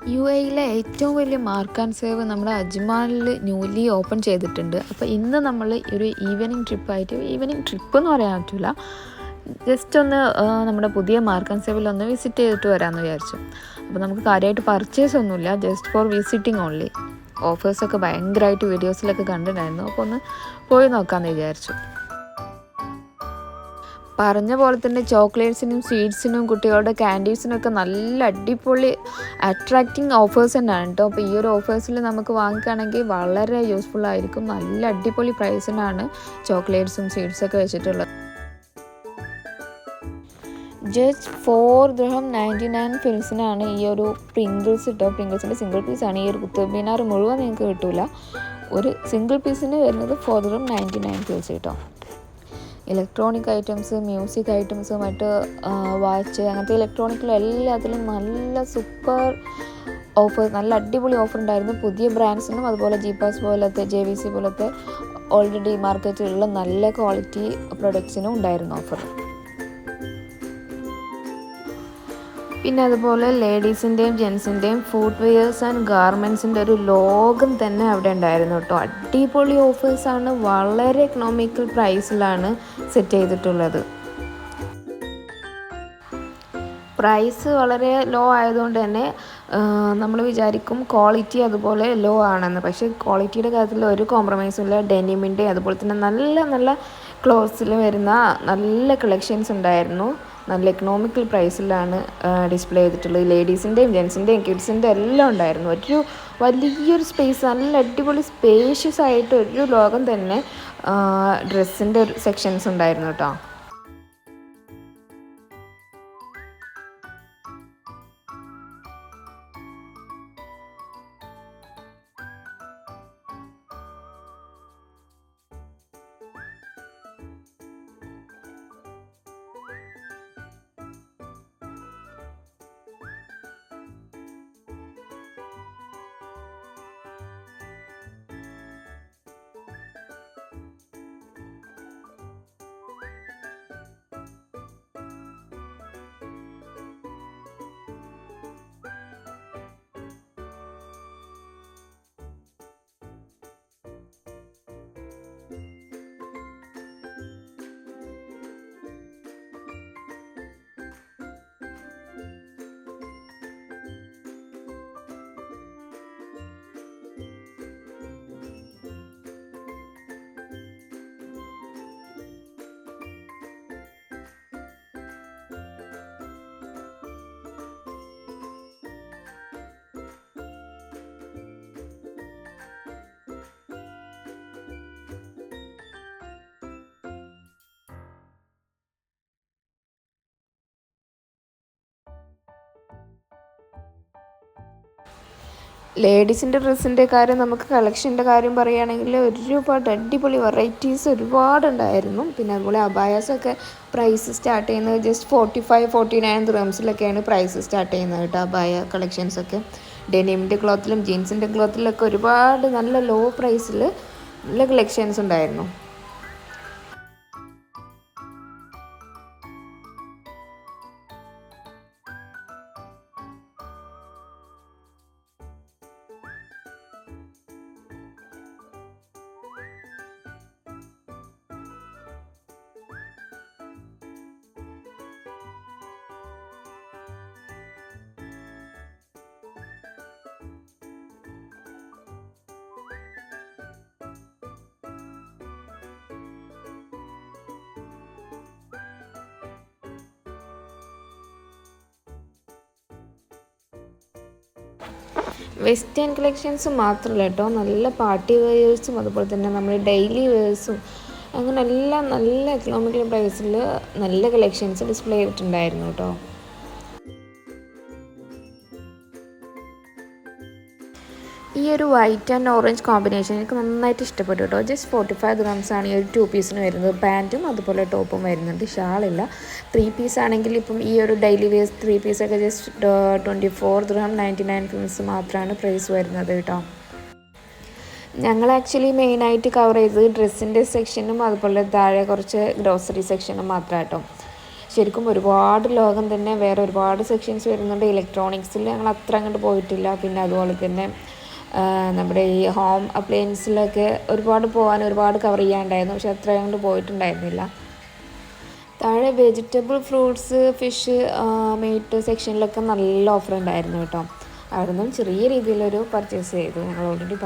UAE ഏറ്റവും വലിയ mark and save നമ്മുടെ അജ്മാനിൽ ന്യൂലി ഓപ്പൺ ചെയ്തിട്ടുണ്ട്. അപ്പോൾ ഇന്ന് നമ്മൾ ഒരു ഈവനിങ് ട്രിപ്പ് എന്ന് പറയാൻ പറ്റില്ല, ജസ്റ്റ് ഒന്ന് നമ്മുടെ പുതിയ മാർക്ക് ആൻഡ് സേവിലൊന്ന് വിസിറ്റ് ചെയ്തിട്ട് വരാമെന്ന് വിചാരിച്ചു. അപ്പോൾ നമുക്ക് കാര്യമായിട്ട് പർച്ചേസ് ഒന്നുമില്ല, ജസ്റ്റ് ഫോർ വിസിറ്റിംഗ് ഓൺലി. ഓഫേഴ്സൊക്കെ ഭയങ്കരമായിട്ട് വീഡിയോസിലൊക്കെ കണ്ടിട്ടുണ്ടായിരുന്നു, അപ്പോൾ ഒന്ന് പോയി നോക്കാമെന്ന് വിചാരിച്ചു. പറഞ്ഞ പോലെ തന്നെ ചോക്ലേറ്റ്സിനും സ്വീറ്റ്സിനും കുട്ടികളുടെ ക്യാൻഡീസിനൊക്കെ നല്ല അടിപൊളി അട്രാക്റ്റിംഗ് ഓഫേഴ്സ് തന്നെയാണ് കേട്ടോ. അപ്പോൾ ഈ ഒരു ഓഫേഴ്സിൽ നമുക്ക് വാങ്ങിക്കുകയാണെങ്കിൽ വളരെ യൂസ്ഫുൾ ആയിരിക്കും. നല്ല അടിപൊളി പ്രൈസിനാണ് ചോക്ലേറ്റ്സും സ്വീറ്റ്സൊക്കെ വെച്ചിട്ടുള്ളത്. ജസ്റ്റ് 4 ദിർഹം 99 ഫിൽസിനാണ് ഈ ഒരു പ്രിങ്കിൾസ് കിട്ടുക. പ്രിങ്കിൾസിൻ്റെ സിംഗിൾ പീസാണ്. ഈ ഒരു കുത്തബ് മിനാർ മുഴുവൻ നിങ്ങൾക്ക് കിട്ടില്ല, ഒരു സിംഗിൾ പീസിന് വരുന്നത് 4 ദിർഹം 99 ഫിൽസ് കിട്ടും. ഇലക്ട്രോണിക് ഐറ്റംസ്, മ്യൂസിക് ഐറ്റംസ്, മറ്റ് വാച്ച്, അങ്ങനത്തെ ഇലക്ട്രോണിക്കിലും എല്ലാത്തിലും നല്ല സൂപ്പർ ഓഫർ, നല്ല അടിപൊളി ഓഫർ ഉണ്ടായിരുന്നു. പുതിയ ബ്രാൻഡ്സിനും അതുപോലെ ജീപ്പാസ് പോലത്തെ JVC പോലത്തെ ഓൾറെഡി മാർക്കറ്റിലുള്ള നല്ല ക്വാളിറ്റി പ്രൊഡക്ട്സിനും ഉണ്ടായിരുന്നു ഓഫർ. പിന്നെ അതുപോലെ ലേഡീസിൻ്റെയും ജെൻസിൻ്റെയും ഫുഡ് വെയേഴ്സ് ആൻഡ് ഗാർമെൻറ്റ്സിൻ്റെ ഒരു ലോകം തന്നെ അവിടെ ഉണ്ടായിരുന്നു കേട്ടോ. അടിപൊളി ഓഫേഴ്സാണ്, വളരെ എക്കണോമിക്കൽ പ്രൈസിലാണ് സെറ്റ് ചെയ്തിട്ടുള്ളത്. പ്രൈസ് വളരെ ലോ ആയതുകൊണ്ട് തന്നെ നമ്മൾ വിചാരിക്കും ക്വാളിറ്റി അതുപോലെ ലോ ആണെന്ന്. പക്ഷേ ക്വാളിറ്റിയുടെ കാര്യത്തിൽ ഒരു കോംപ്രമൈസും ഇല്ല. ഡെനിമിൻ്റെ അതുപോലെ തന്നെ നല്ല നല്ല ക്ലോത്ത്സിൽ വരുന്ന നല്ല കളക്ഷൻസ് ഉണ്ടായിരുന്നു. നല്ല എക്കണോമിക്കൽ പ്രൈസിലാണ് ഡിസ്പ്ലേ ചെയ്തിട്ടുള്ളത്. ലേഡീസിൻ്റെയും ജെൻസിൻ്റെയും കിഡ്സിൻ്റെ എല്ലാം ഉണ്ടായിരുന്നു. ഒരു വലിയൊരു സ്പേസ്, നല്ല അടിപൊളി സ്പേഷ്യസ് ആയിട്ട് ഒരു ലോകം തന്നെ ഡ്രസ്സിൻ്റെ ഒരു സെക്ഷൻസ് ഉണ്ടായിരുന്നു കേട്ടോ. ലേഡീസിൻ്റെ ഡ്രസ്സിൻ്റെ കാര്യം, നമുക്ക് കളക്ഷൻ്റെ കാര്യം പറയുകയാണെങ്കിൽ ഒരുപാട് അടിപൊളി വെറൈറ്റീസ് ഒരുപാടുണ്ടായിരുന്നു. പിന്നെ അതുപോലെ അബായാസൊക്കെ പ്രൈസ് സ്റ്റാർട്ട് ചെയ്യുന്നത് ജസ്റ്റ് 45-49 ദിർഹംസിലൊക്കെയാണ് പ്രൈസ് സ്റ്റാർട്ട് ചെയ്യുന്നത് കേട്ടോ. അബായ കളക്ഷൻസൊക്കെ ഡെനിമിൻ്റെ ക്ലോത്തിലും ജീൻസിൻ്റെ ക്ലോത്തിലൊക്കെ ഒരുപാട് നല്ല ലോ പ്രൈസിൽ നല്ല കളക്ഷൻസ് ഉണ്ടായിരുന്നു. വെസ്റ്റേൺ കളക്ഷൻസ് മാത്രമല്ല കേട്ടോ, നല്ല പാർട്ടി വെയേഴ്സും അതുപോലെ തന്നെ നമ്മൾ ഡെയിലി വെയേഴ്സും അങ്ങനെ എല്ലാം നല്ല എക്കണോമിക്കൽ പ്രൈസിൽ നല്ല കളക്ഷൻസ് ഡിസ്പ്ലേ ചെയ്തിട്ടുണ്ടായിരുന്നു കേട്ടോ. ഈ ഒരു വൈറ്റ് ആൻഡ് ഓറഞ്ച് കോമ്പിനേഷൻ എനിക്ക് നന്നായിട്ട് ഇഷ്ടപ്പെട്ടു കേട്ടോ. ജസ്റ്റ് 45 ദിർഹംസാണ് ഈ ഒരു 2 പീസിന് വരുന്നത്. പാൻറ്റും അതുപോലെ ടോപ്പും വരുന്നുണ്ട്, ഷാളില്ല. 3 പീസ് ആണെങ്കിൽ ഇപ്പം ഈ ഒരു ഡെയിലി വേസ് 3 പീസൊക്കെ ജസ്റ്റ് 24 ദിർഹം 99 ഫിൽസ് മാത്രമാണ് പ്രൈസ് വരുന്നത് കേട്ടോ. ഞങ്ങൾ ആക്ച്വലി മെയിനായിട്ട് കവർ ചെയ്തത് ഡ്രസ്സിൻ്റെ സെക്ഷനും അതുപോലെ താഴെ കുറച്ച് ഗ്രോസറി സെക്ഷനും മാത്രം കേട്ടോ. ശരിക്കും ഒരുപാട് ലോകം തന്നെ വേറെ ഒരുപാട് സെക്ഷൻസ് വരുന്നുണ്ട്. ഇലക്ട്രോണിക്സിൽ ഞങ്ങൾ അത്ര അങ്ങോട്ട് പോയിട്ടില്ല. പിന്നെ അതുപോലെ തന്നെ നമ്മുടെ ഈ ഹോം അപ്ലയൻസിലൊക്കെ ഒരുപാട് കവർ ചെയ്യാനുണ്ടായിരുന്നു. പക്ഷെ അത്ര അങ്ങോട്ട് പോയിട്ടുണ്ടായിരുന്നില്ല. താഴെ വെജിറ്റബിൾ, ഫ്രൂട്ട്സ്, ഫിഷ്, മീറ്റ് സെക്ഷനിലൊക്കെ നല്ല ഓഫർ ഉണ്ടായിരുന്നു കേട്ടോ. അവിടെ നിന്നും ചെറിയ രീതിയിലൊരു പർച്ചേസ് ചെയ്തു. ഞങ്ങൾ ഓൾറെഡി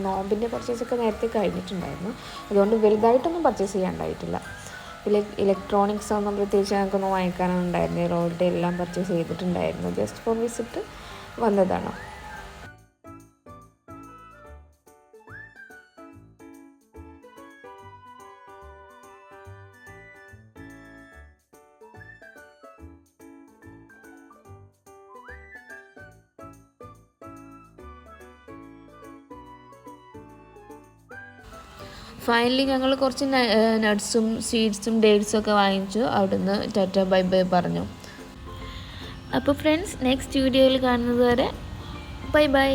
നോമ്പിൻ്റെ പർച്ചേസൊക്കെ നേരത്തെ കഴിഞ്ഞിട്ടുണ്ടായിരുന്നു. അതുകൊണ്ട് വലുതായിട്ടൊന്നും പർച്ചേസ് ചെയ്യാനുണ്ടായിട്ടില്ല. ഇലക്ട്രോണിക്സ് ഒന്നും പ്രത്യേകിച്ച് ഞങ്ങൾക്കൊന്നും വാങ്ങിക്കാനൊന്നും ഉണ്ടായിരുന്നില്ല. ഓൾറെഡി എല്ലാം പർച്ചേസ് ചെയ്തിട്ടുണ്ടായിരുന്നു. ജസ്റ്റ് ഫോർ വിസിറ്റ് വന്നതാണ്. ഫൈനലി ഞങ്ങൾ കുറച്ച് നട്ട്സും സീഡ്സും ഡേറ്റ്സും ഒക്കെ വാങ്ങിച്ചു. അവിടുന്ന് ടാറ്റ ബൈ ബൈ പറഞ്ഞു. അപ്പോൾ ഫ്രണ്ട്സ്, നെക്സ്റ്റ് വീഡിയോയിൽ കാണുന്നത് വരെ ബൈ ബൈ.